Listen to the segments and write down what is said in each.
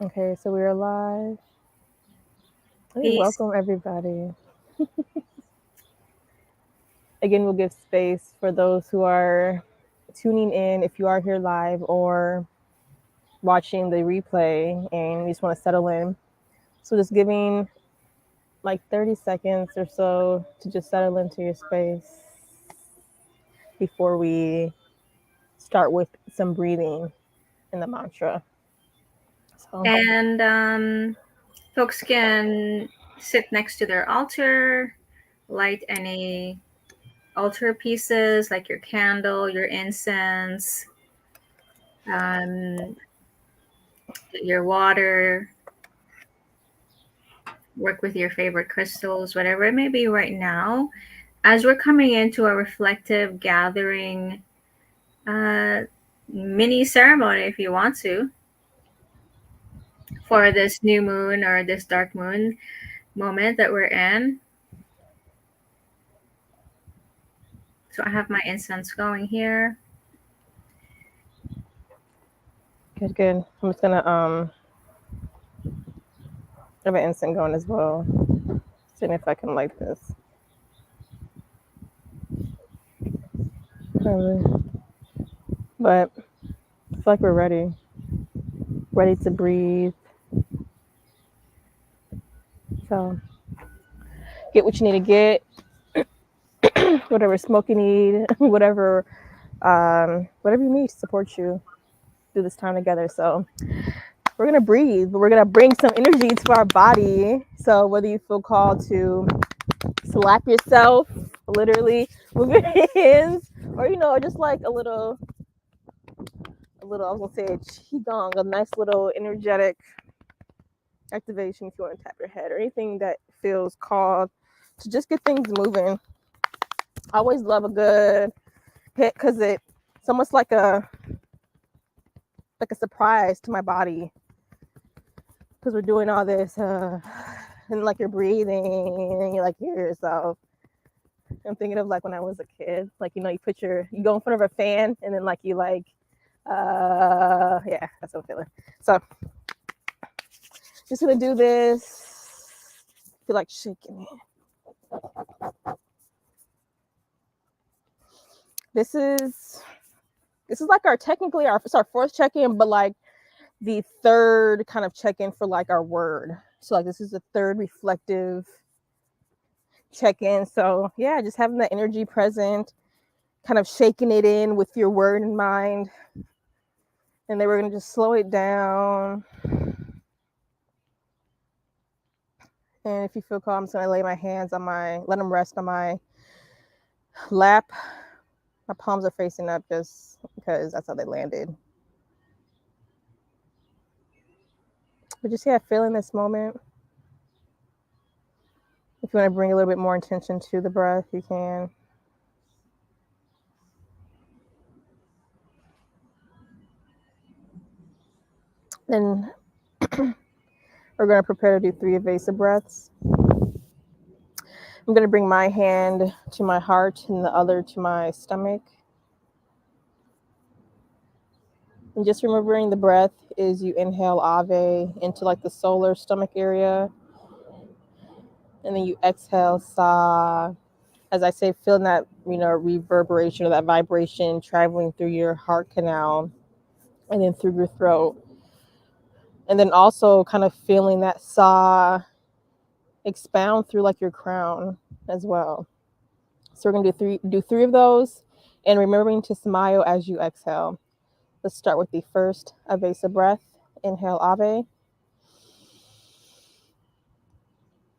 Okay, so we are live. Hey, Peace. welcome everybody. Again, we'll give space for those who are tuning in if you are here live or watching the replay and you just want to settle in. So just giving like 30 seconds or so to just settle into your space before we start with some breathing in the mantra. So And folks can sit next to their altar, light any altar pieces like your candle, your incense, um, your water, work with your favorite crystals, whatever it may be right now. As we're coming into a reflective gathering, uh, mini ceremony, if you want to, for this new moon or this dark moon moment that we're in. So I have my incense going here. good, good. I'm just gonna have an incense going as well. Seeing if I can light this. Probably. But I feel like we're ready to breathe. So get what you need to get, whatever smoke you need, whatever you need to support you through this time together. So we're gonna breathe, but we're gonna bring some energy to our body. So whether you feel called to slap yourself, literally move your hands, or just like a little, I was gonna say a qigong, a nice little energetic activation if you want to tap your head or anything that feels called to just get things moving. I always love a good hit because it's almost like a surprise to my body because we're doing all this and like you're breathing and you like hear yourself. I'm thinking of like when I was a kid, like you go in front of a fan and then like you like yeah, that's what I'm feeling. So just gonna do this. Feel like shaking it. This is like it's our fourth check-in, but like the third kind of check-in for like our word. So like this is the third reflective check-in. So yeah, just having that energy present, kind of shaking it in with your word in mind. And then we're gonna just slow it down. And if you feel calm, I'm just gonna lay my hands let them rest on my lap. My palms are facing up just because that's how they landed. But just yeah, feeling this moment. If you want to bring a little bit more intention to the breath, you can. Then we're going to prepare to do 3 evasive breaths. I'm going to bring my hand to my heart and the other to my stomach. And just remembering the breath is you inhale Ave into like the solar stomach area. And then you exhale Sa. As I say, feeling that, reverberation or that vibration traveling through your heart canal and then through your throat. And then also kind of feeling that Sa expound through like your crown as well. So we're gonna do three of those, and remembering to smile as you exhale. Let's start with the first evasive breath. Inhale Ave.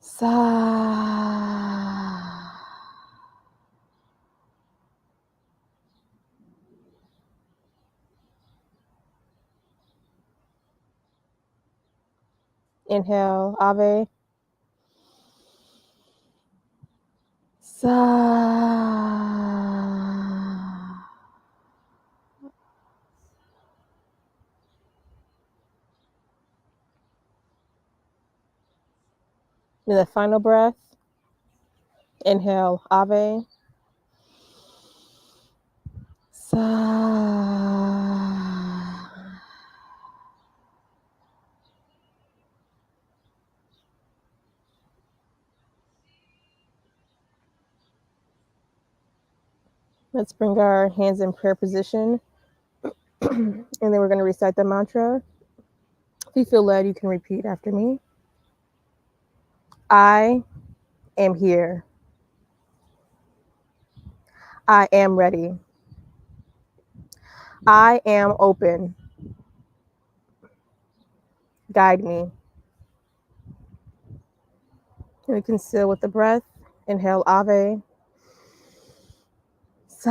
Sa. Inhale Ave. Sa. Then the final breath. Inhale Ave. Sa. Let's bring our hands in prayer position. And then we're going to recite the mantra. If you feel led, you can repeat after me. I am here. I am ready. I am open. Guide me. And we can seal with the breath. Inhale, Ave. Sa.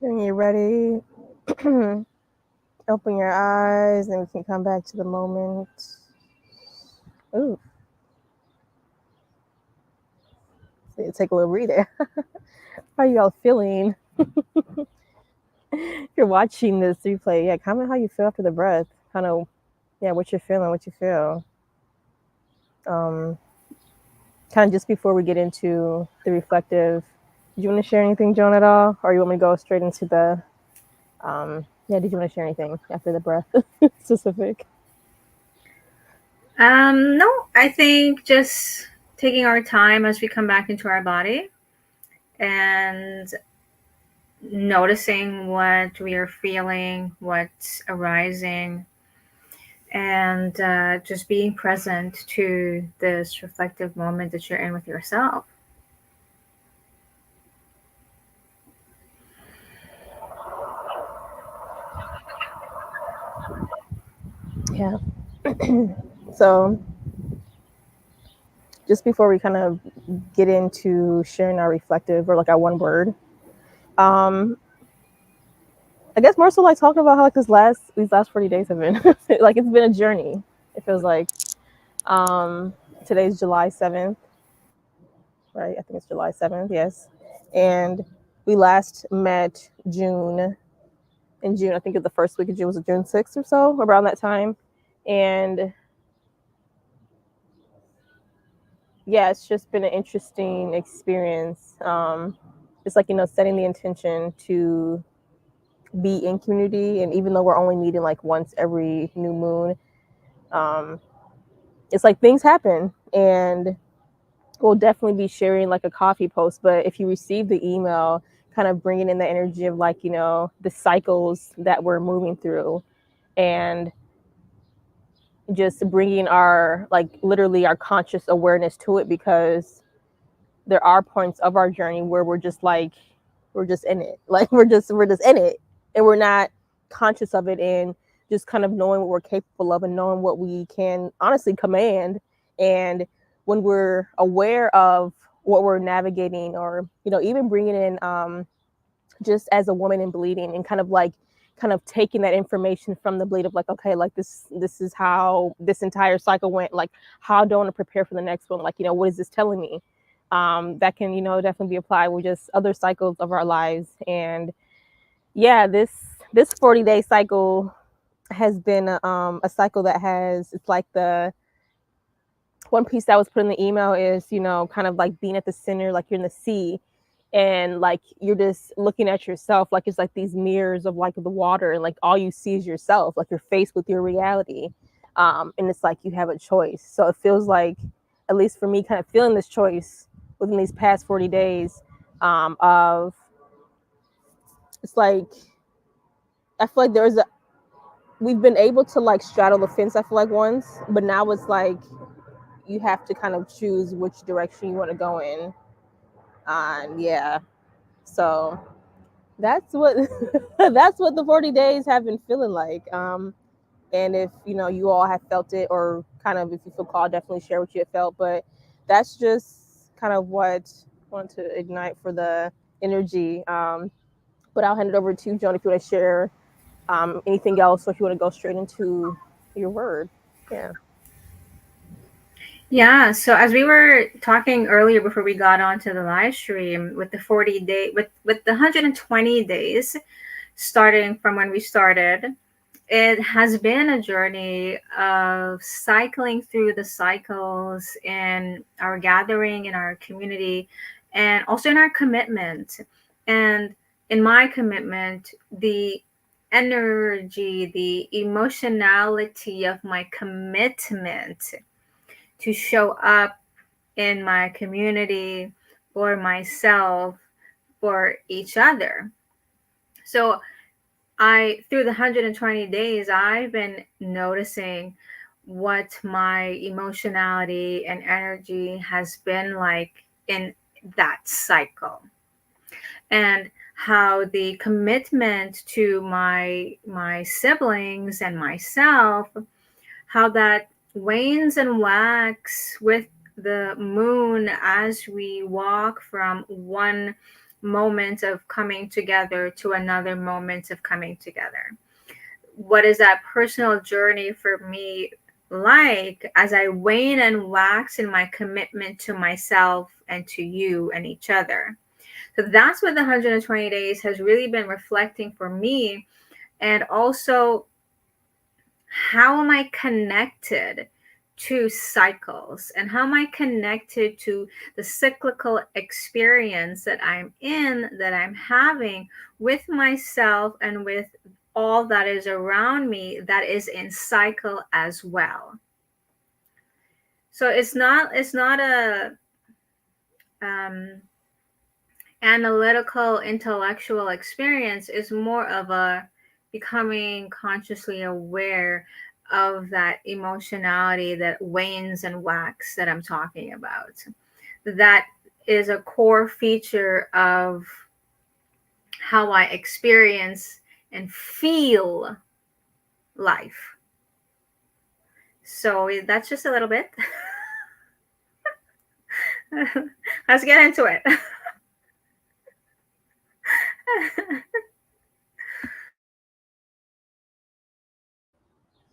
When you're ready, open your eyes and we can come back to the moment. Ooh. So take a little breather. How are you all feeling? If you're watching this replay, yeah, comment how you feel after the breath. Kind of, yeah, what you're feeling, what you feel. Kind of just before we get into the reflective, do you want to share anything, Joan, at all? Or you want me to go straight into the, did you want to share anything after the breath specific? No, I think just taking our time as we come back into our body and noticing what we are feeling, what's arising, and just being present to this reflective moment that you're in with yourself. Yeah. So just before we kind of get into sharing our reflective or like our one word, I guess more so like talking about how like these last 40 days have been like it's been a journey. It feels like today's July 7th, right? I think it's July 7th, yes. And we last met in June. I think the first week of June was June 6th or so, around that time. And yeah, it's just been an interesting experience. It's like, setting the intention to be in community. And even though we're only meeting like once every new moon, it's like things happen. And we'll definitely be sharing like a coffee post. But if you receive the email, kind of bringing in the energy of like, the cycles that we're moving through and just bringing our, like, literally our conscious awareness to it, because there are points of our journey where we're just in it. Like we're just in it and we're not conscious of it, and just kind of knowing what we're capable of and knowing what we can honestly command. And when we're aware of what we're navigating, or even bringing in just as a woman in bleeding, and kind of taking that information from the bleed of like, okay, like this is how this entire cycle went, like how do I want to prepare for the next one, like what is this telling me, that can definitely be applied with just other cycles of our lives. And yeah, this 40-day cycle has been a cycle that it's like the one piece that was put in the email is kind of like being at the center, like you're in the sea, and like you're just looking at yourself, like it's like these mirrors of like the water, and like all you see is yourself, like you're faced with your reality. And it's like you have a choice. So it feels like, at least for me, kind of feeling this choice within these past 40 days, of it's like I feel like we've been able to like straddle the fence, I feel like, once, but now it's like you have to kind of choose which direction you want to go in. And yeah, so that's what that's what the 40 days have been feeling like. And if you all have felt it, or kind of if you feel called, definitely share what you have felt. But that's just kind of what I wanted to ignite for the energy. But I'll hand it over to you, Joan, if you want to share anything else, or if you want to go straight into your word. Yeah. Yeah, so as we were talking earlier before we got onto the live stream, with the 40-day, with the 120 days starting from when we started, it has been a journey of cycling through the cycles in our gathering, in our community, and also in our commitment. And in my commitment, the energy, the emotionality of my commitment to show up in my community or myself for each other. So through the 120 days, I've been noticing what my emotionality and energy has been like in that cycle, and how the commitment to my siblings and myself, how that wanes and wax with the moon as we walk from one moment of coming together to another moment of coming together. What is that personal journey for me like as I wane and wax in my commitment to myself and to you and each other? So that's what the 120 days has really been reflecting for me. And also, how am I connected to cycles, and how am I connected to the cyclical experience that I'm in, that I'm having with myself and with all that is around me that is in cycle as well. So it's not a um, analytical intellectual experience. Is more of a becoming consciously aware of that emotionality that wanes and wax that I'm talking about. That is a core feature of how I experience and feel life. So that's just a little bit. Let's get into it.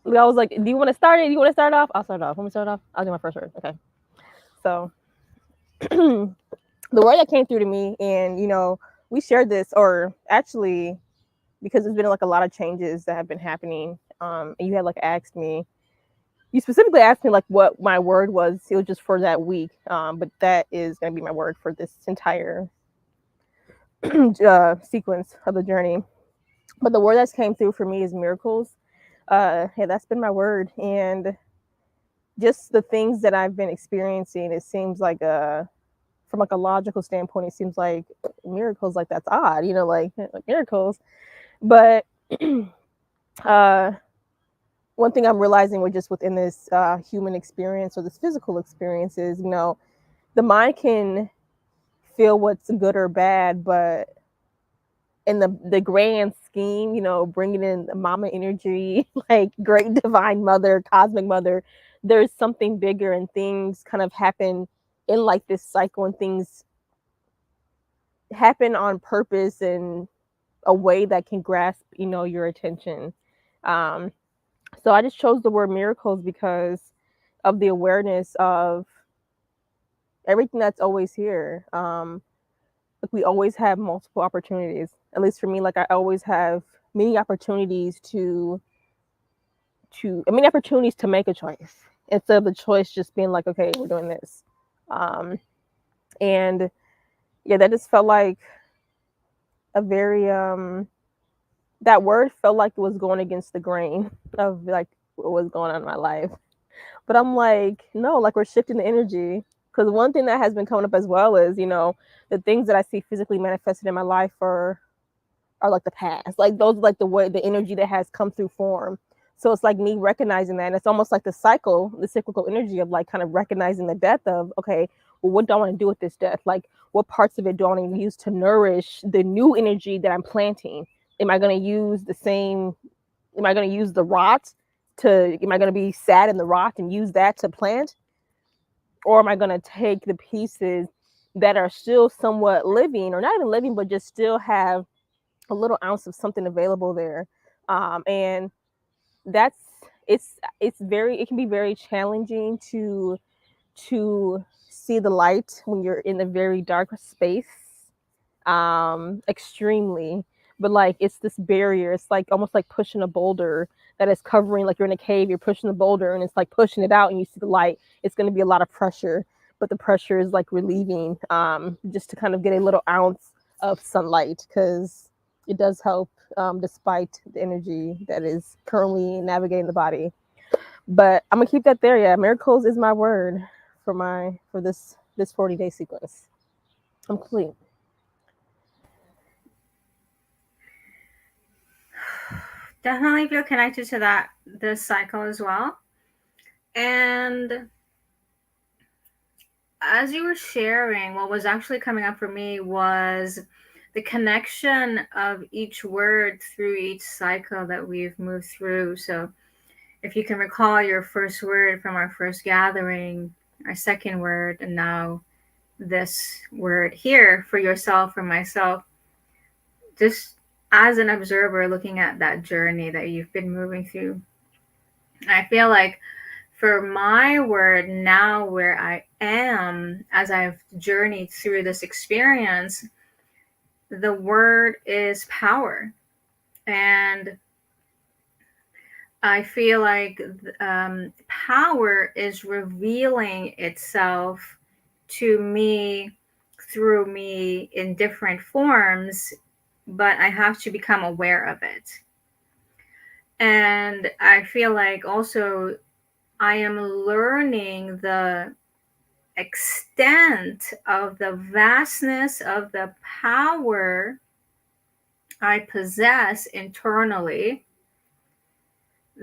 I was like, do you want to start it? Do you want to start off? I'll start off. Let me start off. I'll do my first word. Okay. So the word that came through to me, and we shared this, or actually, because there's been like a lot of changes that have been happening. And you had like asked me, you specifically asked me like what my word was. It was just for that week. But that is going to be my word for this entire sequence of the journey. But the word that came through for me is miracles. Yeah, that's been my word. And just the things that I've been experiencing, it seems like from like a logical standpoint, it seems like miracles, like that's odd, like miracles. But uh one thing I'm realizing with just within this human experience or this physical experience is, the mind can feel what's good or bad, but in the grand scheme, bringing in the mama energy, like great divine mother, cosmic mother, there's something bigger, and things kind of happen in like this cycle, and things happen on purpose in a way that can grasp, your attention. Um, so I just chose the word miracles because of the awareness of everything that's always here. Like we always have multiple opportunities. At least for me, like I always have many opportunities many opportunities to make a choice instead of the choice just being like, okay, we're doing this. And yeah, that just felt like a very that word felt like it was going against the grain of like what was going on in my life. But I'm like, no, like we're shifting the energy. Because one thing that has been coming up as well is, the things that I see physically manifested in my life are like the past. Like those are like the energy that has come through form. So it's like me recognizing that. And it's almost like the cyclical energy of like kind of recognizing the death of, okay, well, what do I want to do with this death? Like what parts of it do I want to use to nourish the new energy that I'm planting? Am I going to use the rot am I going to be sad in the rot and use that to plant? Or am I going to take the pieces that are still somewhat living, or not even living, but just still have a little ounce of something available there? And that's it can be very challenging to see the light when you're in a very dark space, extremely. But like it's this barrier, it's like almost like pushing a boulder that is covering, like you're in a cave, you're pushing the boulder and it's like pushing it out and you see the light. It's going to be a lot of pressure, but the pressure is like relieving, just to kind of get a little ounce of sunlight, because it does help despite the energy that is currently navigating the body. But I'm gonna keep that there. Yeah, miracles is my word for this 40-day sequence. I'm complete. Definitely feel connected to that this cycle as well. And as you were sharing, what was actually coming up for me was the connection of each word through each cycle that we've moved through. So if you can recall your first word from our first gathering, our second word, and now this word here for yourself, for myself, just as an observer looking at that journey that you've been moving through, I feel like for my word now, where I am as I've journeyed through this experience, the word is power. And I feel like power is revealing itself to me through me in different forms, but I have to become aware of it. And I feel like also I am learning the extent of the vastness of the power I possess internally,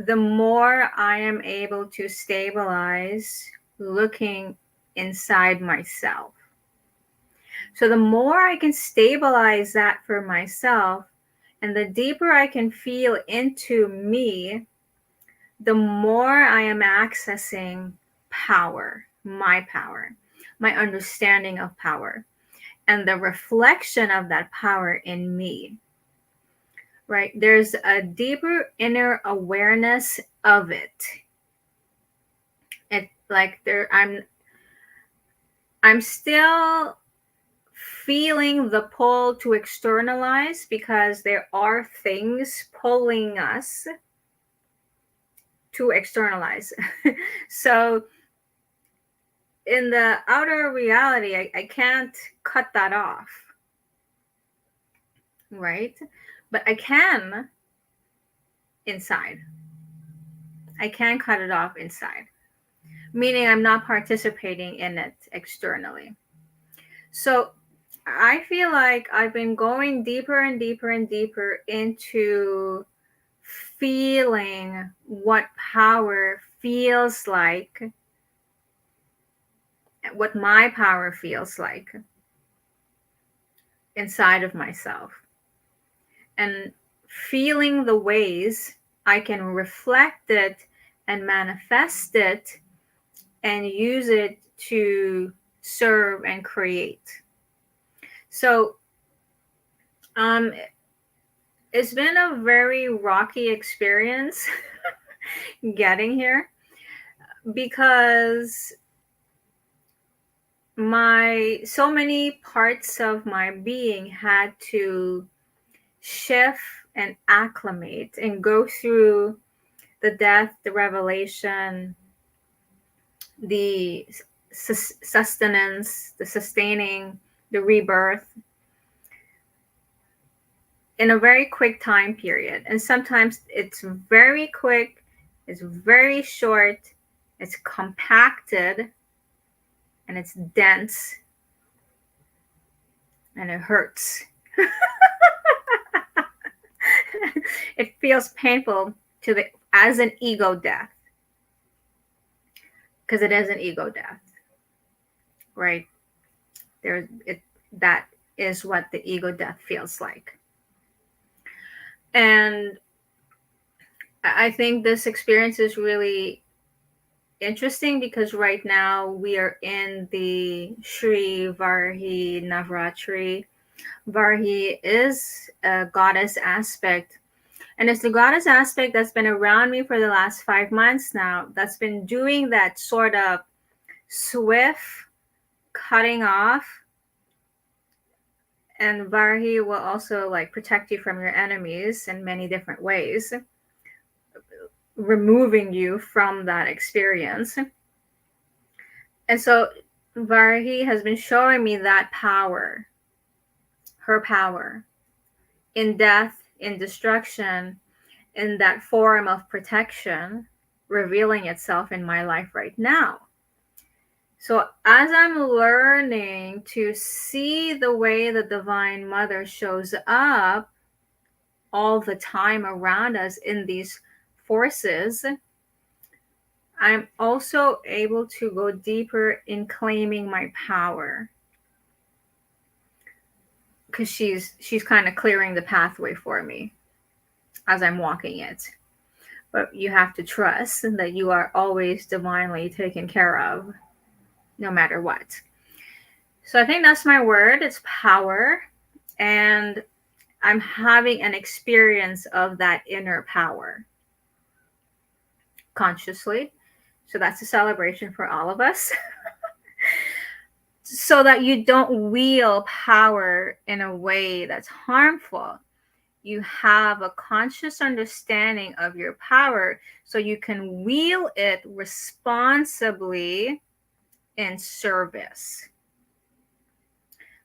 the more I am able to stabilize looking inside myself. So the more I can stabilize that for myself, and the deeper I can feel into me, the more I am accessing power, my understanding of power, and the reflection of that power in me. Right? There's a deeper inner awareness of it. It like I'm still feeling the pull to externalize because there are things pulling us to externalize. So in the outer reality, I can't cut that off, right? But I can inside. I can cut it off inside, meaning I'm not participating in it externally. So I feel like I've been going deeper and deeper and deeper into feeling what power feels like, what my power feels like inside of myself, and feeling the ways I can reflect it and manifest it and use it to serve and create. So it's been a very rocky experience getting here, because so many parts of my being had to shift and acclimate and go through the death, the revelation, the sustenance, the sustaining, the rebirth in a very quick time period. And sometimes it's very quick, it's very short, it's compacted, and it's dense, and it hurts. It feels painful as an ego death, because it is an ego death, right? That is what the ego death feels like. And I think this experience is really interesting because right now we are in the Shri Varahi Navratri. Varahi is a goddess aspect, and it's the goddess aspect that's been around me for the last 5 months now, that's been doing that sort of swift cutting off. And Varahi will also like protect you from your enemies in many different ways, removing you from that experience. And so Varahi has been showing me that power, her power in death, in destruction, in that form of protection revealing itself in my life right now. So, as I'm learning to see the way the Divine Mother shows up all the time around us in these forces, I'm also able to go deeper in claiming my power, because she's kind of clearing the pathway for me as I'm walking it. But you have to trust that you are always divinely taken care of, no matter what. So I think that's my word. It's power. And I'm having an experience of that inner power consciously. So that's a celebration for all of us. So that you don't wield power in a way that's harmful. You have a conscious understanding of your power so you can wield it responsibly in service.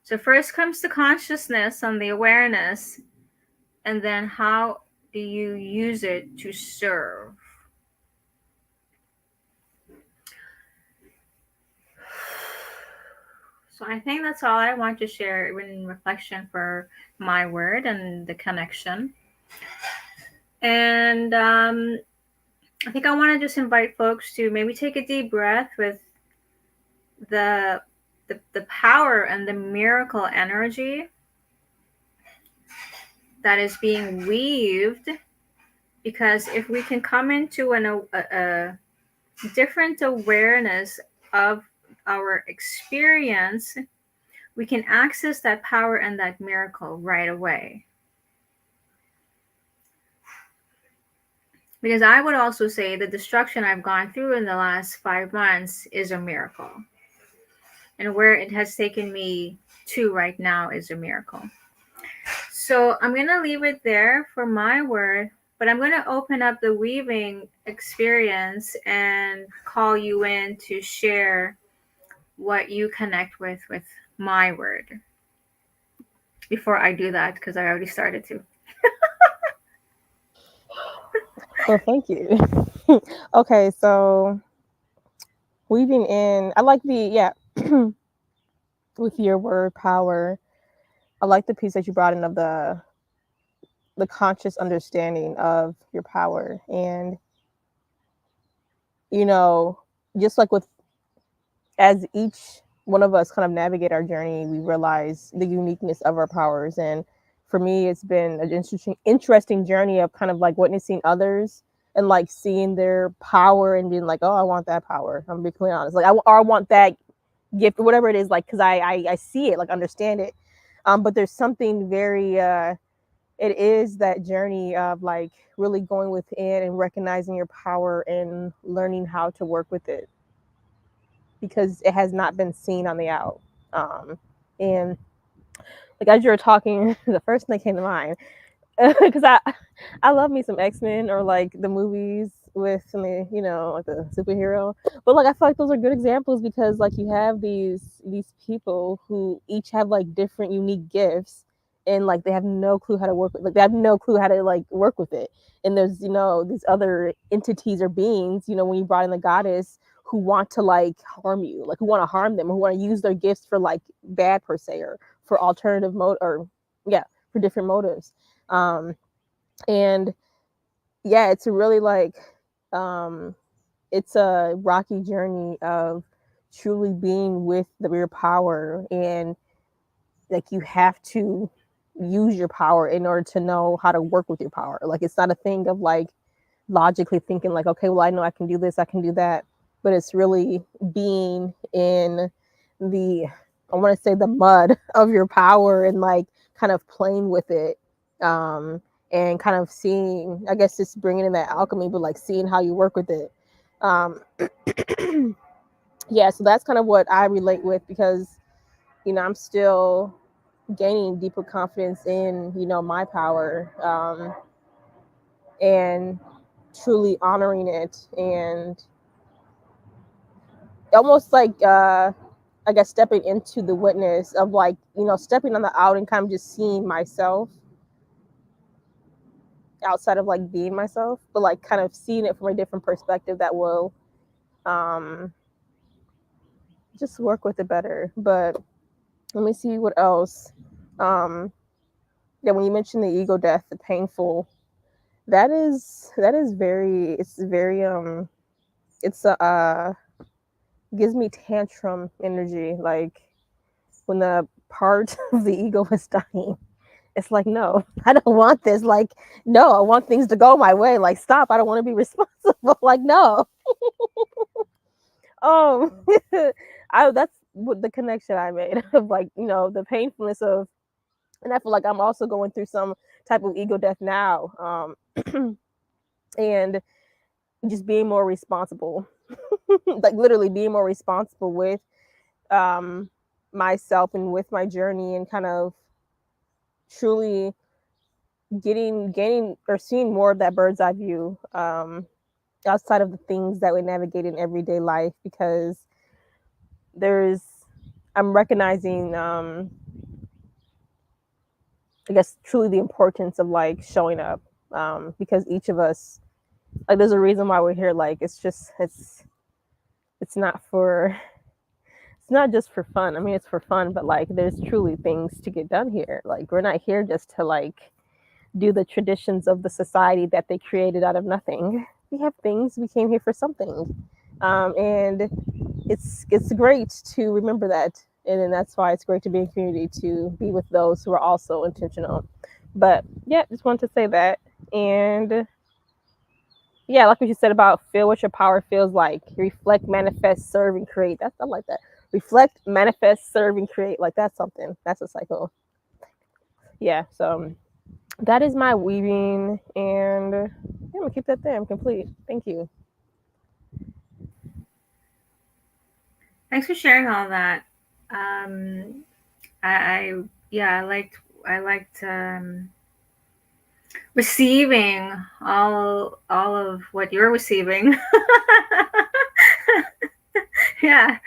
So first comes the consciousness and the awareness, and then how do you use it to serve? So I think that's all I want to share in reflection for my word and the connection. And I think I want to just invite folks to maybe take a deep breath with the power and the miracle energy that is being weaved. Because if we can come into a different awareness of our experience, we can access that power and that miracle right away. Because I would also say the destruction I've gone through in the last 5 months is a miracle. And where it has taken me to right now is a miracle. So I'm going to leave it there for my word, but I'm going to open up the weaving experience and call you in to share what you connect with my word. Before I do that, because I already started to. Well, thank you. Okay, so weaving in, I like with your word power, I like the piece that you brought in of the conscious understanding of your power. And just like with, as each one of us kind of navigate our journey, we realize the uniqueness of our powers. And for me, it's been an interesting journey of kind of like witnessing others and like seeing their power and being like, oh, I want that power. I'm being completely honest. Like I want that gift, or whatever it is, like, because I see it, like understand it. But there's something very it is that journey of like really going within and recognizing your power and learning how to work with it, because it has not been seen on the out. And like as you were talking, the first thing that came to mind, because I love me some X-Men or like the movies with some, like the superhero. But like I feel like those are good examples, because like you have these people who each have like different unique gifts, and like they have no clue how to work with, like they have no clue how to like work with it. And there's these other entities or beings, when you brought in the goddess, who want to like harm you, like who want to harm them, who want to use their gifts for like bad per se, or for alternative mode, or for different motives. And yeah, it's really like it's a rocky journey of truly being with your power, and like you have to use your power in order to know how to work with your power. Like it's not a thing of like logically thinking like, okay, well, I know I can do this, I can do that, but it's really being in the, I want to say, the mud of your power, and like kind of playing with it, and kind of seeing, I guess, just bringing in that alchemy, but like seeing how you work with it. Yeah, so that's kind of what I relate with, because I'm still gaining deeper confidence in my power, and truly honoring it, and almost like I guess stepping into the witness of like stepping on the out and kind of just seeing myself outside of like being myself, but like kind of seeing it from a different perspective that will um, just work with it better. But let me see what else. Um, yeah, when you mentioned the ego death, the painful, that is very, it's very it's a gives me tantrum energy. Like when the part of the ego is dying, it's like, no, I don't want this. Like, no, I want things to go my way. Like, stop. I don't want to be responsible. Like, no. Oh, I that's what the connection I made of like, the painfulness of, and I feel like I'm also going through some type of ego death now. And just being more responsible, like literally being more responsible with um myself and with my journey, and kind of truly gaining or seeing more of that bird's eye view, outside of the things that we navigate in everyday life, because there's I'm recognizing, I guess, truly the importance of like showing up, because each of us, like, there's a reason why we're here. Like, it's not for it's not just for fun. I mean, it's for fun, but like there's truly things to get done here. Like, we're not here just to like do the traditions of the society that they created out of nothing. We have things. We came here for something, and it's great to remember that, and then that's why it's great to be in community, to be with those who are also intentional. But yeah, just wanted to say that. And yeah, like what you said about feel what your power feels like. Reflect, manifest, serve, and create. That's, I like that. Reflect, manifest, serve, and create. Like, that's something. That's a cycle. Yeah. So that is my weaving, and yeah, I'm gonna keep that there. I'm complete. Thank you. Thanks for sharing all that. Um, I yeah, I liked receiving all of what you're receiving. Yeah.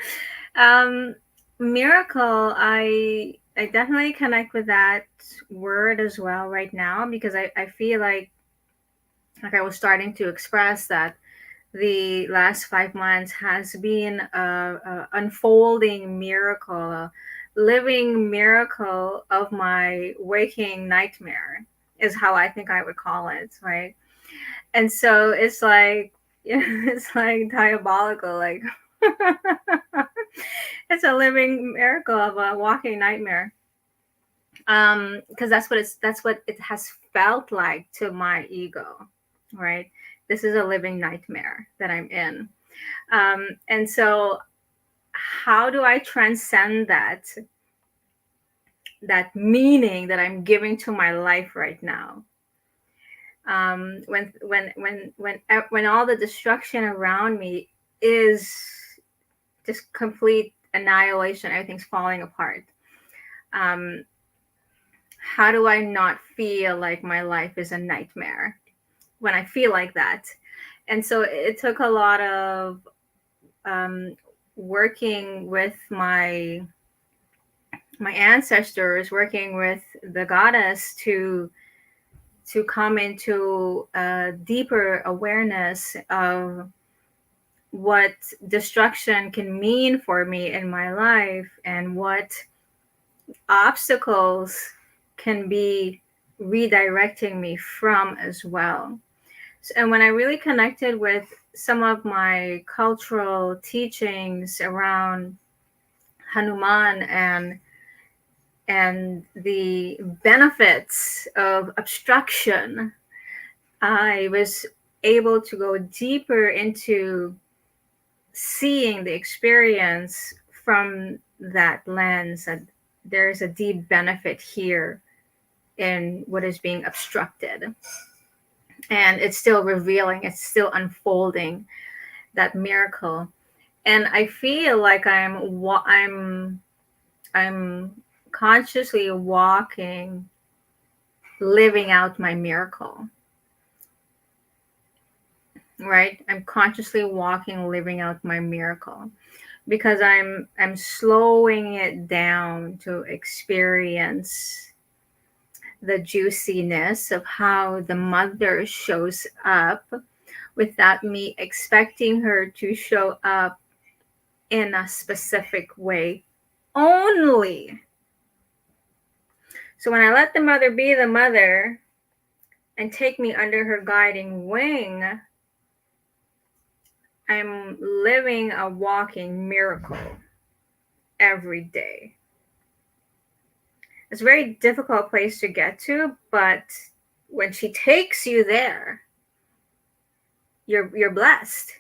Um, Miracle, I definitely connect with that word as well right now, because I feel like I was starting to express that the last 5 months has been a unfolding miracle, a living miracle of my waking nightmare, is how I think I would call it, right? And so it's like it's like diabolical, like it's a living miracle of a walking nightmare. Because that's what it has felt like to my ego, right? This is a living nightmare that I'm in. And so how do I transcend that meaning that I'm giving to my life right now? When all the destruction around me is just complete annihilation, everything's falling apart. Um, how do I not feel like my life is a nightmare when I feel like that? And so it took a lot of um, working with my ancestors, working with the goddess to come into a deeper awareness of what destruction can mean for me in my life, and what obstacles can be redirecting me from as well. And when I really connected with some of my cultural teachings around Hanuman and the benefits of obstruction, I was able to go deeper into seeing the experience from that lens, that there's a deep benefit here in what is being obstructed. And it's still revealing, it's still unfolding that miracle. And I feel like I'm consciously walking, living out my miracle, right? I'm consciously walking, living out my miracle, because I'm slowing it down to experience the juiciness of how the mother shows up without me expecting her to show up in a specific way only. So when I let the mother be the mother and take me under her guiding wing, I'm living a walking miracle every day. It's a very difficult place to get to, but when she takes you there, you're blessed.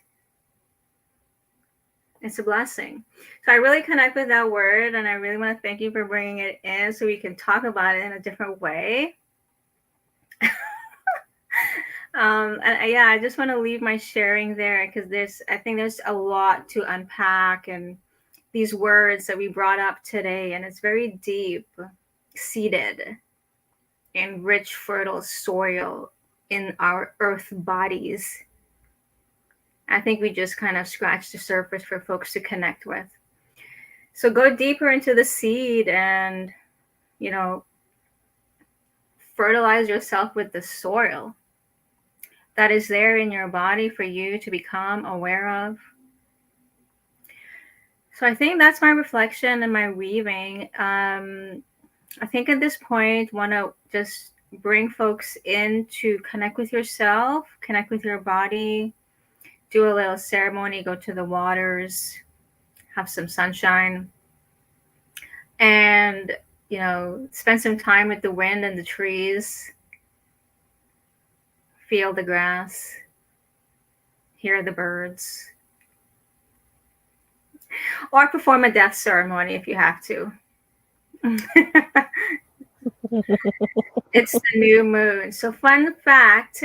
It's a blessing. So I really connect with that word, and I really want to thank you for bringing it in so we can talk about it in a different way. And yeah, I just want to leave my sharing there because I think there's a lot to unpack, and these words that we brought up today, and it's very deep seated in rich, fertile soil in our earth bodies. I think we just kind of scratched the surface for folks to connect with. So go deeper into the seed and, fertilize yourself with the soil that is there in your body for you to become aware of. So I think that's my reflection and my weaving. I think at this point, want to just bring folks in to connect with yourself, connect with your body, do a little ceremony, go to the waters, have some sunshine, and, spend some time with the wind and the trees, feel the grass, hear the birds, or perform a death ceremony if you have to. It's the new moon. So fun fact,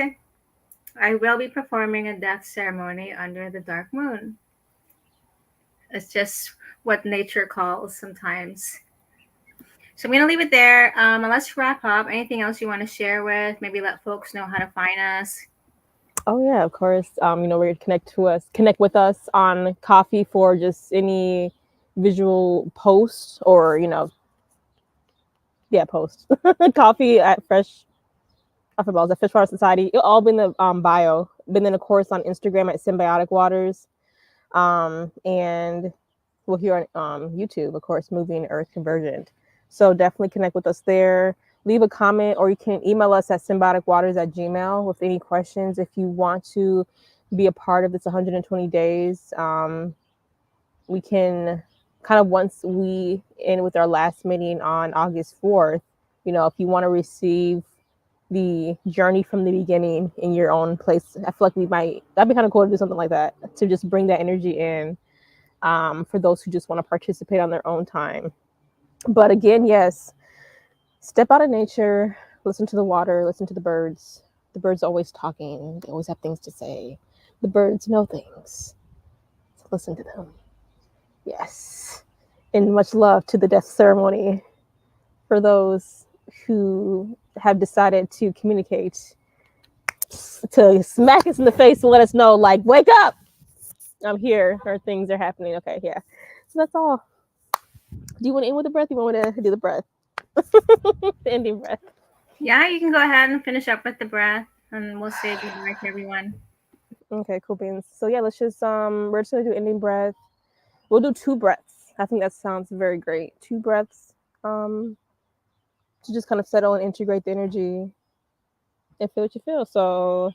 I will be performing a death ceremony under the dark moon. It's just what nature calls sometimes. So I'm going to leave it there. And let's wrap up. Anything else you want to share with? Maybe let folks know how to find us. Oh yeah, of course. Where you connect with us on Coffee for just any visual post or post. Coffee at Fresh Balls at Fish Water Society. It'll all be in the bio. Been in a course on Instagram at Symbiotic Waters. And we'll hear on YouTube, of course, Moving Earth Convergent. So definitely connect with us there. Leave a comment, or you can email us at symbioticwaters@gmail.com with any questions. If you want to be a part of this 120 days, we can kind of, once we end with our last meeting on August 4th, if you want to receive the journey from the beginning in your own place, I feel like that'd be kind of cool to do something like that, to just bring that energy in for those who just want to participate on their own time. But again, yes, step out of nature, listen to the water, listen to the birds. The birds are always talking. They always have things to say. The birds know things. So listen to them. Yes. And much love to the death ceremony for those who have decided to communicate, to smack us in the face and let us know, like, wake up, I'm here, or things are happening. Okay, yeah. So that's all. Do you want to end with a breath? You want to do the breath? The ending breath. Yeah, you can go ahead and finish up with the breath, and we'll say goodbye to everyone. Okay, cool beans. So yeah, let's just we're just gonna do ending breath. We'll do 2 breaths. I think that sounds very great. 2 breaths to just kind of settle and integrate the energy and feel what you feel. So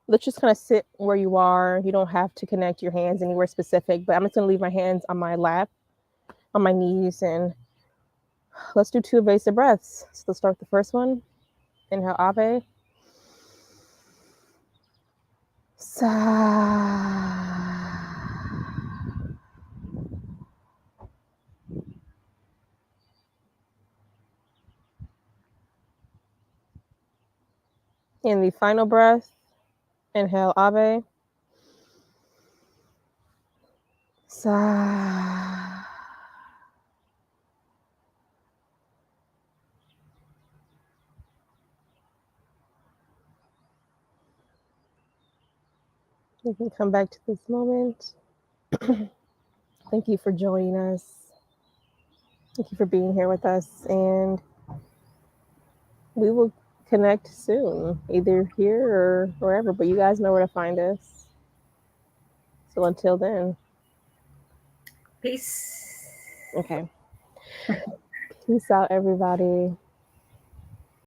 let's just kind of sit where you are. You don't have to connect your hands anywhere specific, but I'm just gonna leave my hands on my lap, on my knees, and let's do 2 evasive breaths. So let's start with the first one. Inhale, Ave. Sa. In the final breath, inhale, Ave. Sa. You can come back to this moment. Thank you for joining us. Thank you for being here with us. And we will connect soon, either here or wherever, but you guys know where to find us. So until then, Peace. okay. Peace out, everybody.